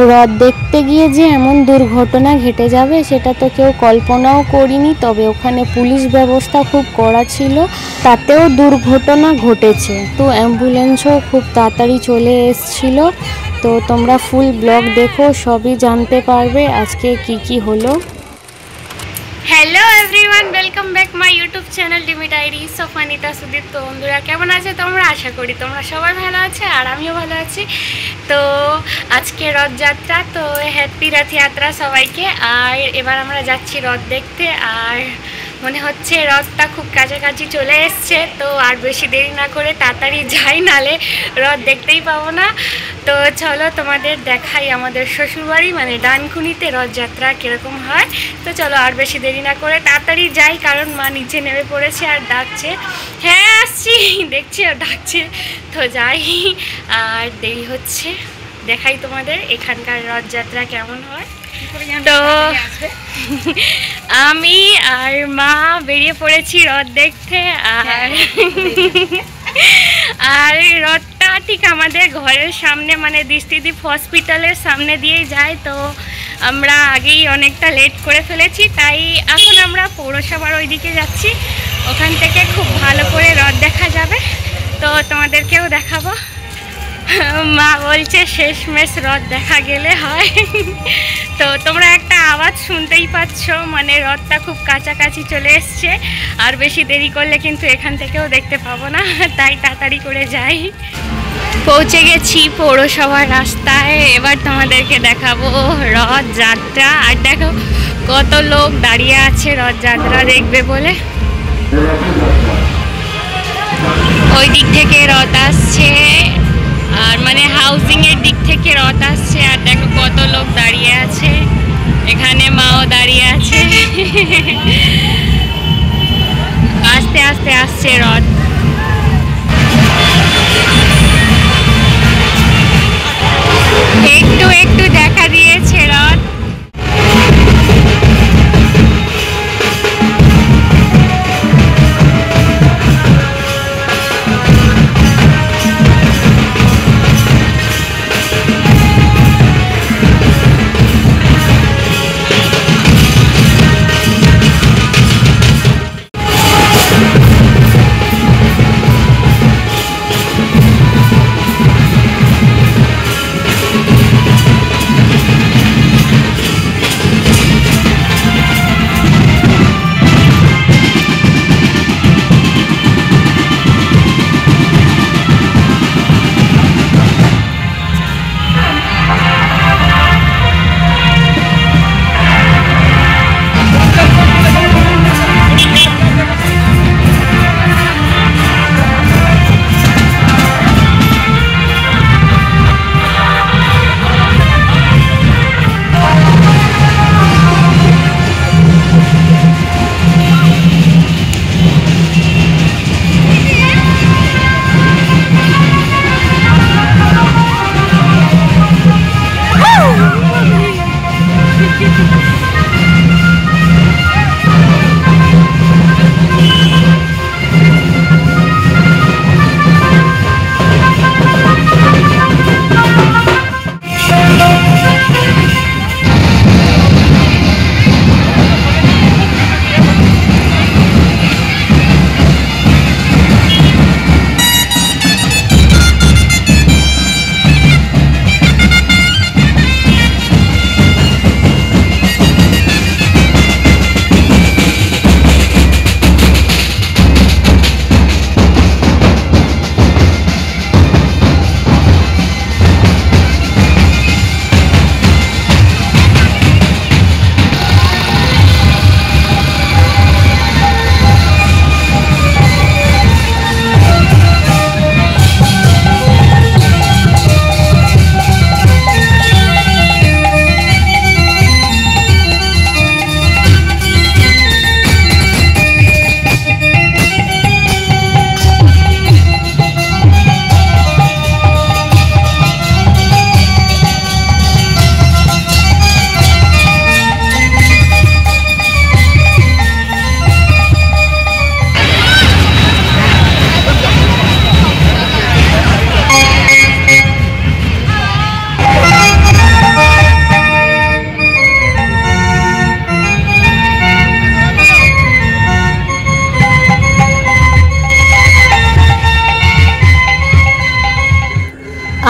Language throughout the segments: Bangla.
রথ দেখতে গিয়ে যে এমন দুর্ঘটনা ঘটে যাবে সেটা তো কেউ কল্পনাও করিনি। তবে ওখানে পুলিশ ব্যবস্থা খুব কড়া ছিল, তাতেও দুর্ঘটনা ঘটেছে। তো অ্যাম্বুলেন্সও খুব তাড়াতাড়ি চলে এসেছিল। তো তোমরা ফুল ব্লগ দেখো, সবই জানতে পারবে আজকে কি হলো। Hello everyone, welcome back my YouTube channel ডিমি ডায়েরিজ অফ অনিতা সুদীপ। তো বন্ধুরা কেমন আছে তোমরা? আশা করি তোমরা সবাই ভালো আছে আর আমিও ভালো আছি। তো আজকে রথযাত্রা, তো হ্যাপি রথযাত্রা সবাইকে। আর এবার আমরা যাচ্ছি রথ দেখতে, আর মনে হচ্ছে রথটা খুব কাছাকাছি চলে এসছে। তো আর বেশি দেরি না করে তাড়াতাড়ি যাই, নালে রথ দেখতেই পাবো না। তো চলো তোমাদের দেখাই আমাদের শ্বশুরবাড়ি মানে ডানকুনিতে রথযাত্রা কীরকম হয়। তো চলো আর বেশি দেরি না করে তাড়াতাড়ি যাই, কারণ মা নিচে নেমে পড়েছে আর ডাকছে। হ্যাঁ আসছি, দেখছি ও ডাকছে, তো যাই। আর দেরি হচ্ছে, দেখাই তোমাদের এখানকার রথযাত্রা কেমন হয়। তো আমি আর মা বেরিয়ে পড়েছি রথ দেখতে। আর রথটা ঠিক আমাদের ঘরের সামনে মানে দৃষ্টিদীপ হসপিটালের সামনে দিয়েই যায়। তো আমরা আগেই অনেকটা লেট করে ফেলেছি, তাই এখন আমরা পৌরসভার ওইদিকে যাচ্ছি। ওখান থেকে খুব ভালো করে রথ দেখা যাবে, তো তোমাদেরকেও দেখাবো। মা বলছে শেষমেশ রথ দেখা গেলে হয়। তো তোমরা একটা আওয়াজ শুনতেই পাচ্ছ, মানে রথটা খুব কাছাকাছি চলে এসছে। আর বেশি দেরি করলে কিন্তু এখান থেকেও দেখতে পাবো না, তাই তাড়াতাড়ি করে যাই। পৌঁছে গেছি পৌরসভার রাস্তায়, এবার তোমাদেরকে দেখাবো রথযাত্রা। আর দেখো কত লোক দাঁড়িয়ে আছে রথযাত্রা দেখবে বলে। ওই দিক থেকে রথ আসছে, আর মানে হাউজিং এর দিক থেকে রথ আসছে। আর দেখো কত লোক দাঁড়িয়ে আছে, এখানে মাও দাঁড়িয়ে আছে। আস্তে আস্তে আসছে রথ। একটু একটু দেখা দিয়েছে রথ।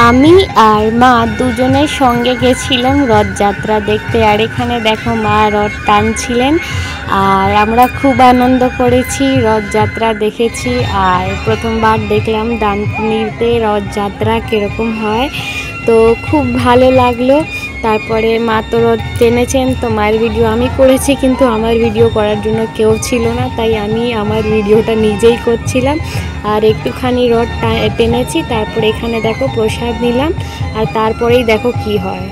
আমি আর মা দুজনের সঙ্গে গেছিলাম রথযাত্রা দেখতে। আর এখানে দেখো মা রথ টানছিলেন আর আমরা খুব আনন্দ করেছি, রথযাত্রা দেখেছি। আর প্রথমবার দেখলাম ডানকুনিতে রথযাত্রা কীরকম হয়, তো খুব ভালো লাগলো। তারপরে মা তো রথ টেনেছেন, তো মায়ের ভিডিও আমি করেছি, কিন্তু আমার ভিডিও করার জন্য কেউ ছিল না, তাই আমি আমার ভিডিওটা নিজেই করছিলাম। আর একটুখানি রথ টেনেছি, তারপরে এখানে দেখো প্রসাদ নিলাম, আর তারপরেই দেখো কি হয়।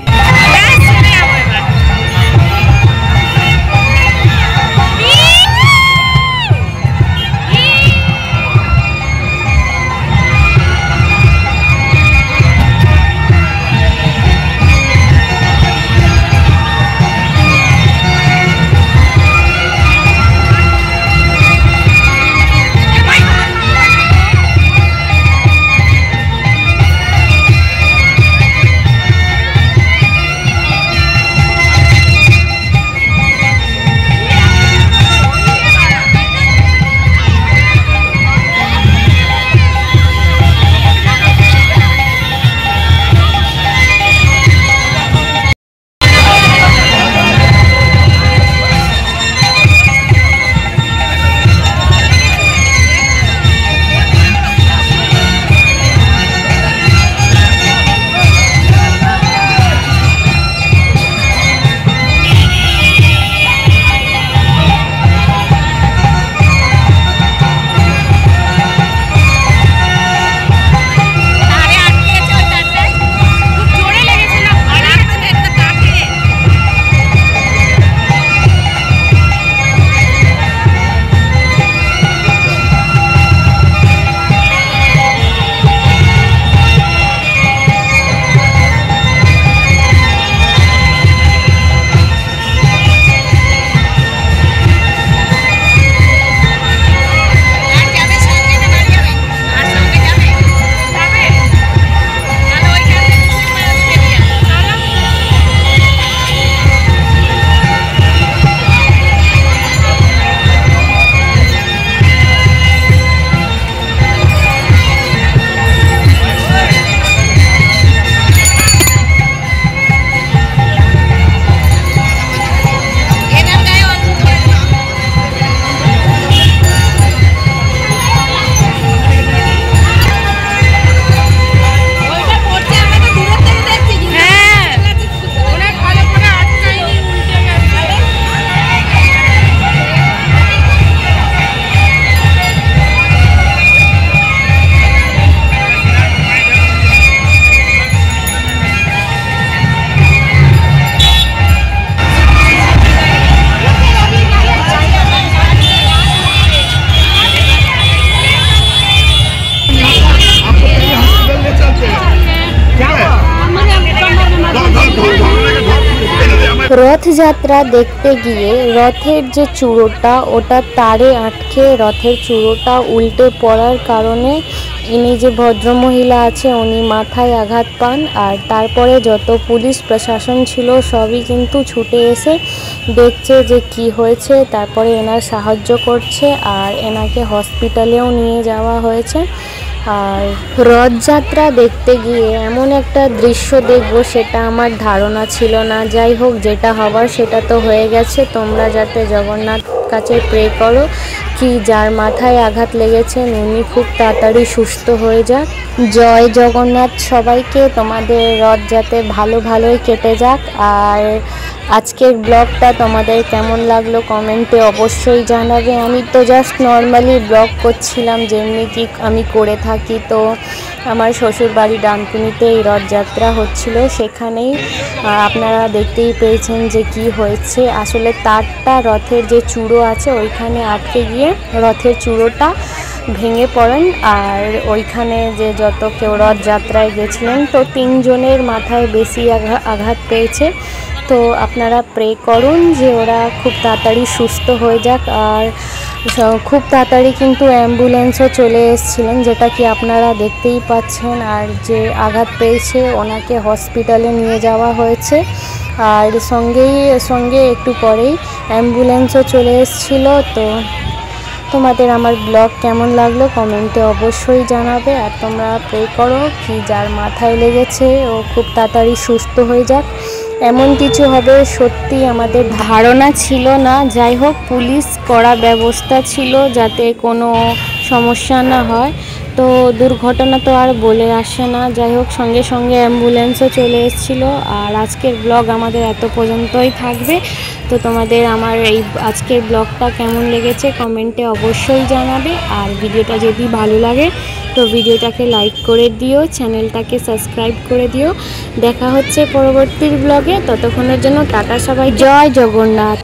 রথযাত্রা দেখতে গিয়ে রথের যে চূড়োটা ওটা তারে আটকে রথের চূড়োটা উল্টে পড়ার কারণে ইনি যে ভদ্রমহিলা আছে উনি মাথায় আঘাত পান। আর তারপরে যত পুলিশ প্রশাসন ছিল সবই কিন্তু ছুটে এসে দেখছে যে কি হয়েছে, তারপরে এনার সাহায্য করছে আর এনাকে হসপিটালেও নিয়ে যাওয়া হয়েছে। আর রথযাত্রা দেখতে গিয়ে এমন একটা দৃশ্য দেখবো সেটা আমার ধারণা ছিল না। যাই হোক, যেটা হবার সেটা তো হয়ে গেছে। তোমরা যাতে জগন্নাথ কাছে প্রে করো কি যার মাথায় আঘাত লেগেছে উনি খুব তাড়াতাড়ি সুস্থ হয়ে যাক। জয় জগন্নাথ সবাইকে। তোমাদের রথ যাতে ভালোই কেটে যাক। আর আজকের ব্লগটা তোমাদের কেমন লাগলো কমেন্টে অবশ্যই জানাবে। আমি তো জাস্ট নর্মালি ব্লগ করছিলাম যেমনি কি আমি করে থাকি। তো আমার শ্বশুর বাড়ি ডানকুনিতে এই রথযাত্রা হচ্ছিল, সেখানেই আপনারা দেখতেই পেয়েছেন যে কি হয়েছে। আসলে তারটা রথের যে চূড়ো আছে ওইখানে আটকে গিয়ে রথের চূড়োটা ভেঙে পড়েন। আর ওইখানে যে যত কেউ রথযাত্রায় গেছিলেন তো 3 জনের মাথায় বেশি আঘাত পেয়েছে। তো আপনারা প্রে করুন যে ওরা খুব তাড়াতাড়ি সুস্থ হয়ে যাক। আর খুব তাড়াতাড়ি কিন্তু অ্যাম্বুলেন্সও চলে এসেছিলেন, যেটা কি আপনারা দেখতেই পাচ্ছেন। আর যে আঘাত পেয়েছে ওনাকে হসপিটালে নিয়ে যাওয়া হয়েছে। আর সঙ্গে একটু পরেই অ্যাম্বুলেন্সও চলে এসেছিলো। তো তোমাদের আমার ব্লগ কেমন লাগলো কমেন্টে অবশ্যই জানাবে। আর তোমরা প্রে করো কি যার মাথায় লেগেছে ও খুব তাড়াতাড়ি সুস্থ হয়ে যাক। এমন কিছু হবে সত্যি আমাদের ধারণা ছিল না। যাই হোক, পুলিশ কড়া ব্যবস্থা ছিল যাতে কোনো সমস্যা না হয়। তো দুর্ঘটনা তো আর বলে আসে না। যাই হোক, সঙ্গে সঙ্গে অ্যাম্বুলেন্সও চলে এসেছিলো। আর আজকের ব্লগ আমাদের এত পর্যন্তই থাকবে। তো তোমাদের আমার এই আজকের ব্লগটা কেমন লেগেছে কমেন্টে অবশ্যই জানাবে। আর ভিডিওটা যদি ভালো লাগে তো ভিডিওটাকে লাইক করে দিও, চ্যানেলটাকে সাবস্ক্রাইব করে দিও। দেখা হচ্ছে পরবর্তী ব্লগে। ততক্ষণের জন্য টাটা সবাই, জয় জগন্নাথ।